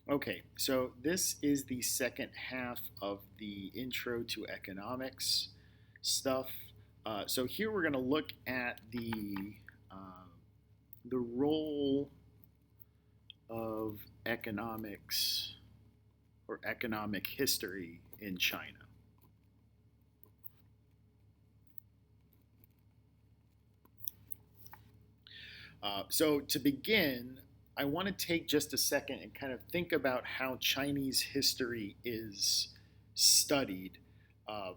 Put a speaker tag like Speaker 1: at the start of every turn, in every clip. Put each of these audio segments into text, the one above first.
Speaker 1: Okay, so this is the second half of the intro to economics stuff. So here we're going to look at the role of economics or economic history in China. So to begin, I want to take just a second and kind of think about how Chinese history is studied. Uh,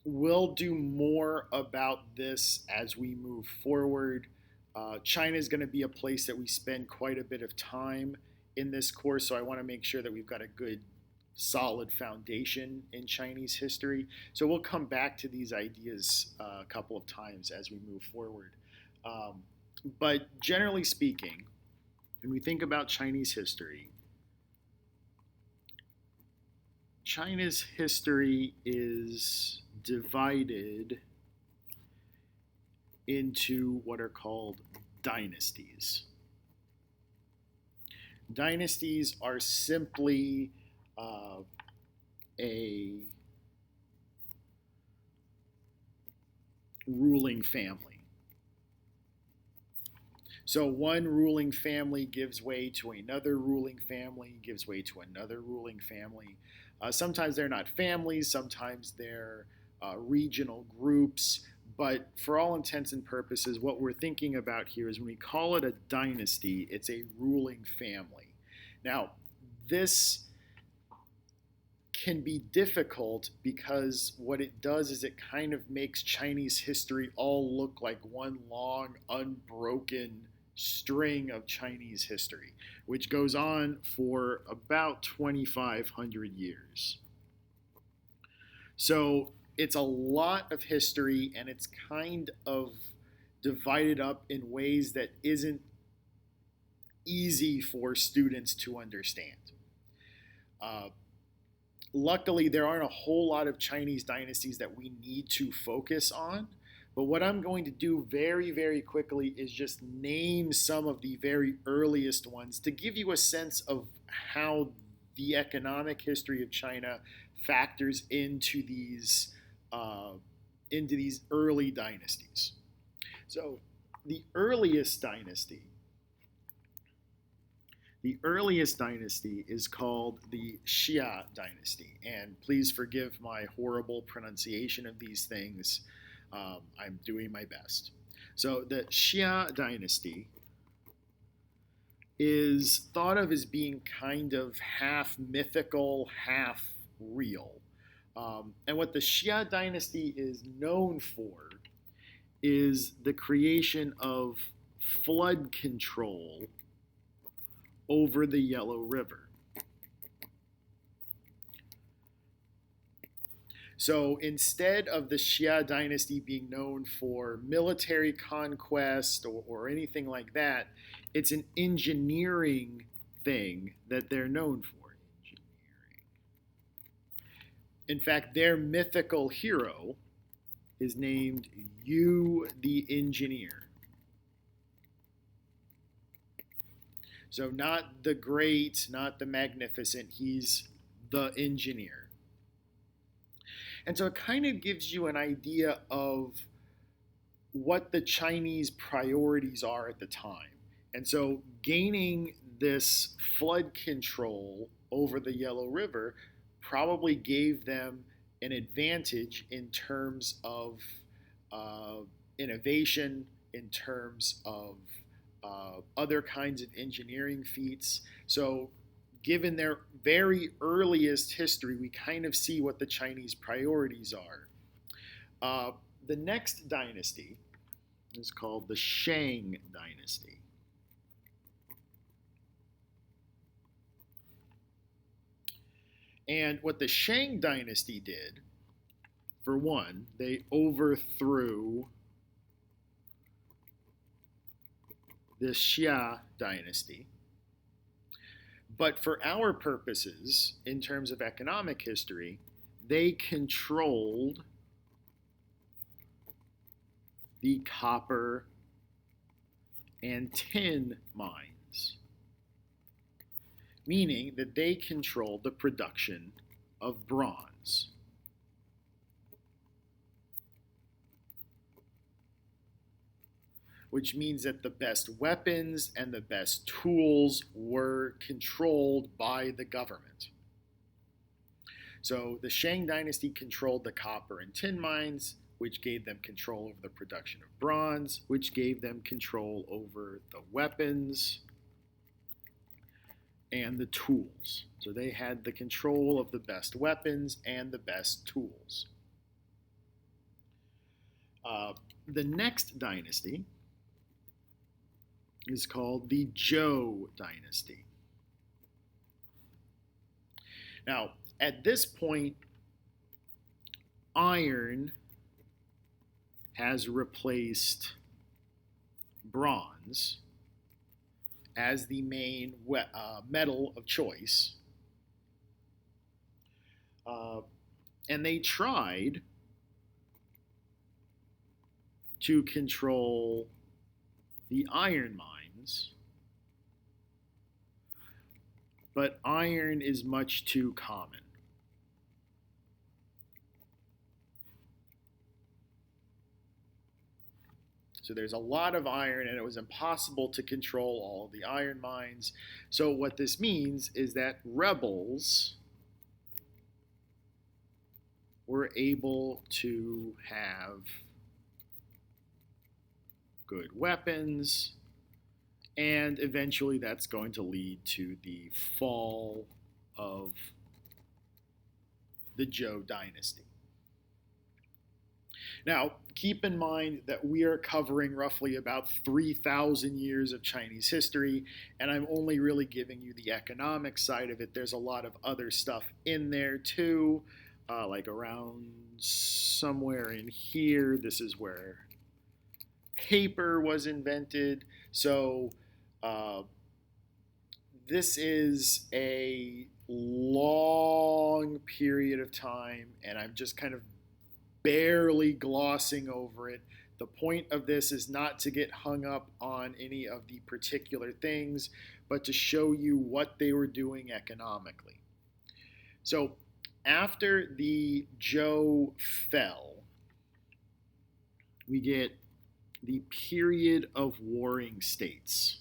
Speaker 1: we'll do more about this as we move forward. China is going to be a place that we spend quite a bit of time in this course, so I want to make sure that we've got a good, solid foundation in Chinese history. So we'll come back to these ideas a couple of times as we move forward. Um, but generally speaking, when we think about Chinese history, China's history is divided into what are called dynasties. Dynasties are simply a ruling family. So one ruling family gives way to another ruling family, gives way to another ruling family. Sometimes they're not families, sometimes they're regional groups, but for all intents and purposes, what we're thinking about here is when we call it a dynasty, it's a ruling family. Now, this can be difficult because what it does is it kind of makes Chinese history all look like one long, unbroken string of Chinese history, which goes on for about 2,500 years. So it's a lot of history and it's kind of divided up in ways that isn't easy for students to understand. Uh, Luckily, there aren't a whole lot of Chinese dynasties that we need to focus on. But what I'm going to do very, very quickly is just name some of the very earliest ones to give you a sense of how the economic history of China factors into these early dynasties. So, the earliest dynasty the earliest dynasty is called the Shia Dynasty, and please forgive my horrible pronunciation of these things. I'm doing my best. So, the Shia Dynasty is thought of as being kind of half mythical, half real. And what the Shia Dynasty is known for is the creation of flood control over the Yellow River. So instead of the Shia dynasty being known for military conquest or anything like that, it's an engineering thing that they're known for. In fact, their mythical hero is named Yu the Engineer. So not the great, not the magnificent, he's the engineer. And so it kind of gives you an idea of what the Chinese priorities are at the time. And so gaining this flood control over the Yellow River probably gave them an advantage in terms of innovation, in terms of other kinds of engineering feats. So, given their very earliest history, we kind of see what the Chinese priorities are. The next dynasty is called the Shang Dynasty. And what the Shang Dynasty did, for one, they overthrew the Xia Dynasty. But for our purposes, in terms of economic history, they controlled the copper and tin mines. meaning that they controlled the production of bronze. Which means that the best weapons and the best tools were controlled by the government. So the Shang Dynasty controlled the copper and tin mines, which gave them control over the production of bronze, which gave them control over the weapons and the tools. So they had the control of the best weapons and the best tools. The next dynasty is called the Joe Dynasty. Now, at this point, iron has replaced bronze as the main metal of choice. And they tried to control the iron mines, but iron is much too common. So there's a lot of iron, and it was impossible to control all of the iron mines. So what this means is that rebels were able to have good weapons, and eventually that's going to lead to the fall of the Joe Dynasty. Now, keep in mind that we are covering roughly about 3,000 years of Chinese history, and I'm only really giving you the economic side of it. There's a lot of other stuff in there too, like around somewhere in here. This is where paper was invented. So this is a long period of time, and I'm just kind of barely glossing over it. The point of this is not to get hung up on any of the particular things, but to show you what they were doing economically. So after the Zhou fell, we get the period of warring states.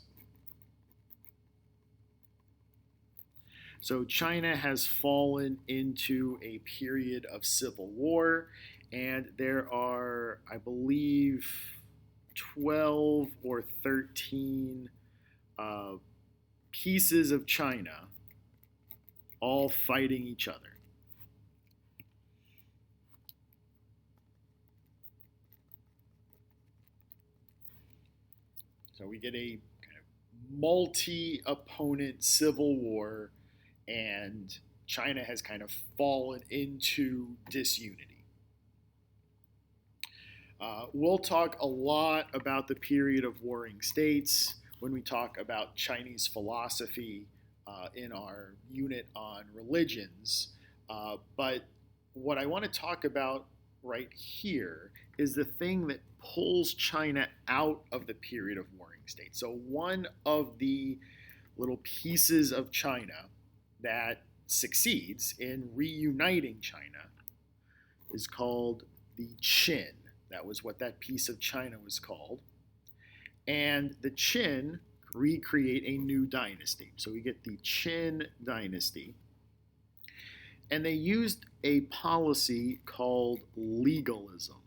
Speaker 1: So China has fallen into a period of civil war, and there are, I believe, 12 or 13 pieces of China all fighting each other. So we get a kind of multi-opponent civil war, and China has kind of fallen into disunity. We'll talk a lot about the period of warring states when we talk about Chinese philosophy in our unit on religions. But what I want to talk about right here is the thing that pulls China out of the period of warring states. So one of the little pieces of China that succeeds in reuniting China is called the Qin. That was what that piece of China was called. And the Qin recreate a new dynasty. So we get the Qin Dynasty. And they used a policy called legalism.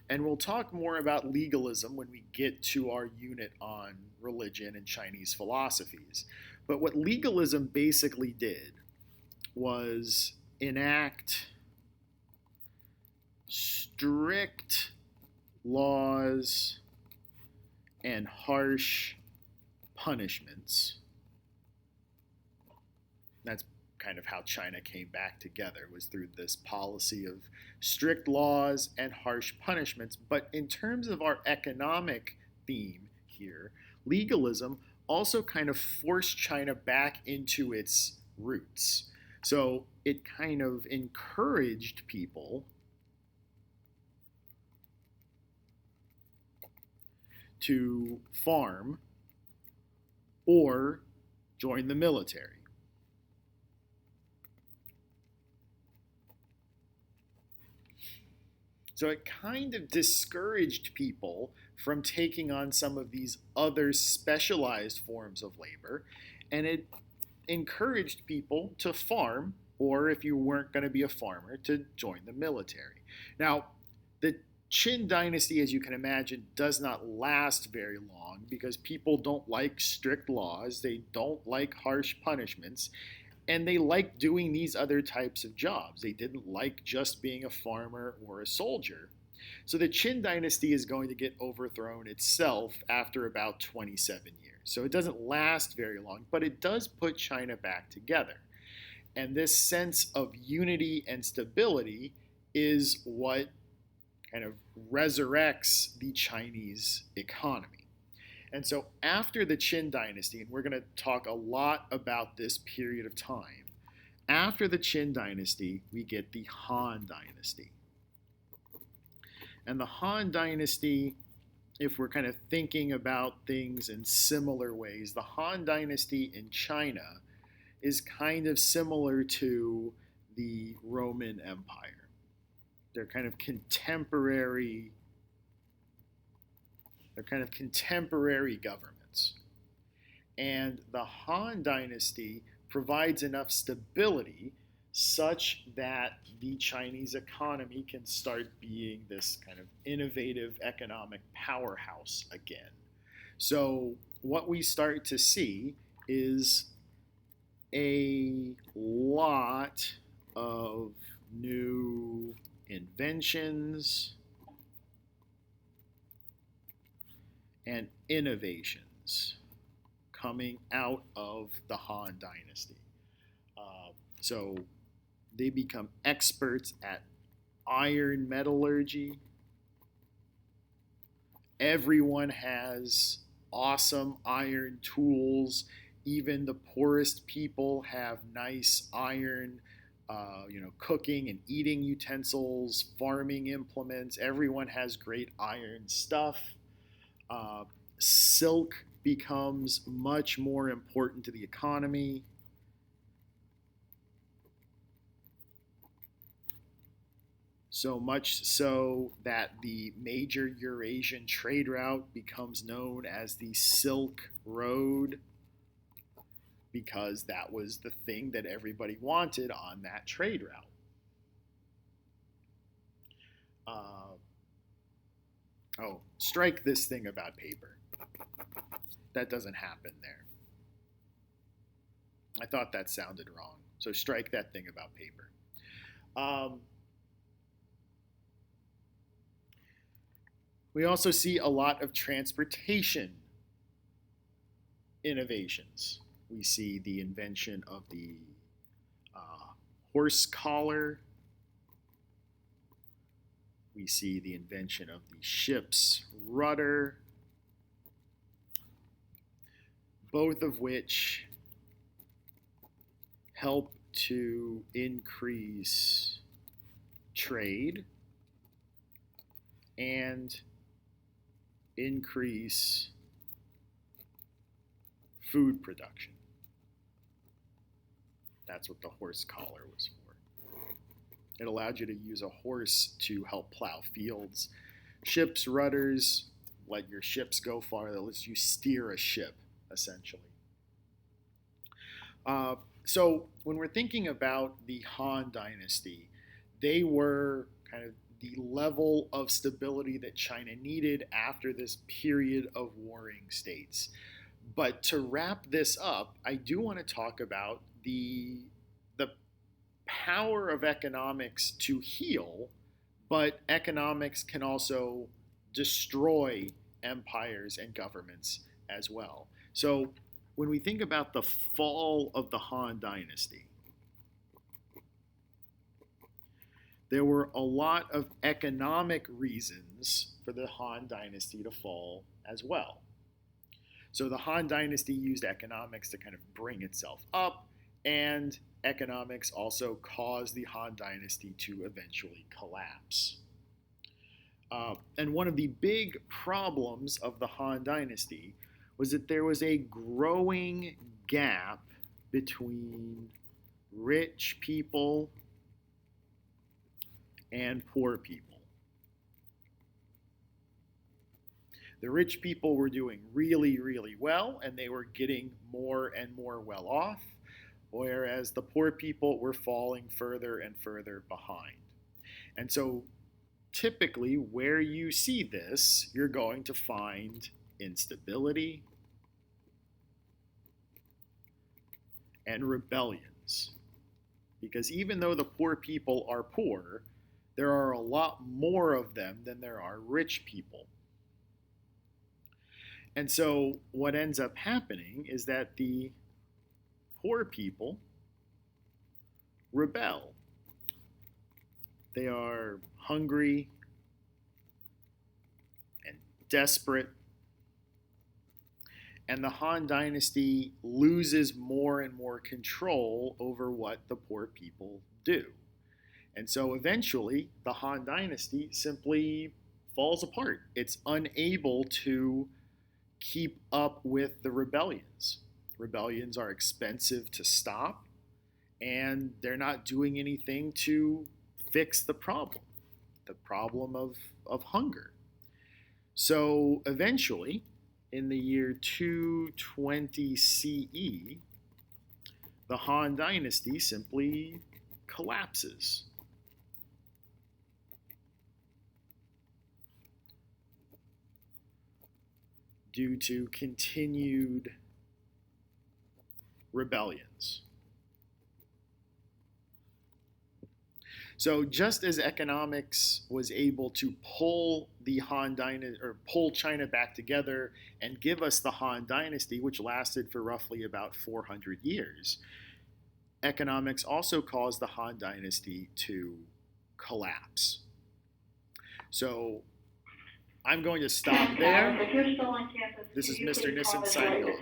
Speaker 1: And we'll talk more about legalism when we get to our unit on religion and Chinese philosophies. But what legalism basically did was enact strict laws and harsh punishments. That's kind of how China came back together, was through this policy of strict laws and harsh punishments. But in terms of our economic theme here, legalism also kind of forced China back into its roots. So it kind of encouraged people to farm or join the military. So it kind of discouraged people from taking on some of these other specialized forms of labor, and it encouraged people to farm, or if you weren't going to be a farmer, to join the military. Now, the Qin Dynasty, as you can imagine, does not last very long because people don't like strict laws, they don't like harsh punishments, and they like doing these other types of jobs. They didn't like just being a farmer or a soldier. So the Qin Dynasty is going to get overthrown itself after about 27 years. So it doesn't last very long, but it does put China back together. And this sense of unity and stability is what kind of resurrects the Chinese economy. And so after the Qin Dynasty, and we're going to talk a lot about this period of time, after the Qin Dynasty, we get the Han Dynasty. And the Han Dynasty, if we're kind of thinking about things in similar ways, the Han Dynasty in China is kind of similar to the Roman Empire. They're kind of contemporary governments. And the Han Dynasty provides enough stability such that the Chinese economy can start being this kind of innovative economic powerhouse again. So what we start to see is a lot of new inventions and innovations coming out of the Han Dynasty. So they become experts at iron metallurgy. Everyone has awesome iron tools. Even the poorest people have nice iron, cooking and eating utensils, farming implements. Everyone has great iron stuff. Silk becomes much more important to the economy. So much so that the major Eurasian trade route becomes known as the Silk Road, because that was the thing that everybody wanted on that trade route. Strike this thing about paper. That doesn't happen there. I thought that sounded wrong. So strike that thing about paper. We also see a lot of transportation innovations. We see the invention of the horse collar. We see the invention of the ship's rudder, both of which help to increase trade and increase food production. That's what the horse collar was for. It allowed you to use a horse to help plow fields. Ship's rudders let your ships go far. That lets you steer a ship, essentially. So when we're thinking about the Han Dynasty, they were kind of the level of stability that China needed after this period of warring states. But to wrap this up, I do want to talk about the power of economics to heal, but economics can also destroy empires and governments as well. So when we think about the fall of the Han Dynasty, there were a lot of economic reasons for the Han Dynasty to fall as well. So the Han Dynasty used economics to kind of bring itself up, and economics also caused the Han Dynasty to eventually collapse. And one of the big problems of the Han Dynasty was that there was a growing gap between rich people and poor people. The rich people were doing really, really well, and they were getting more and more well off, whereas the poor people were falling further and further behind. And so typically where you see this, you're going to find instability and rebellions. Because even though the poor people are poor, there are a lot more of them than there are rich people. And so what ends up happening is that the poor people rebel. They are hungry and desperate. And the Han Dynasty loses more and more control over what the poor people do. And so eventually, the Han Dynasty simply falls apart. It's unable to keep up with the rebellions. Rebellions are expensive to stop, and they're not doing anything to fix the problem of hunger. So eventually, in the year 220 CE, the Han Dynasty simply collapses. Due to continued rebellions. So just as economics was able to pull the Han Dynasty, or pull China back together and give us the Han Dynasty, which lasted for roughly about 400 years, economics also caused the Han Dynasty to collapse. So I'm going to stop there.
Speaker 2: If you're still on campus,
Speaker 1: this is Mr. Nissen signing off.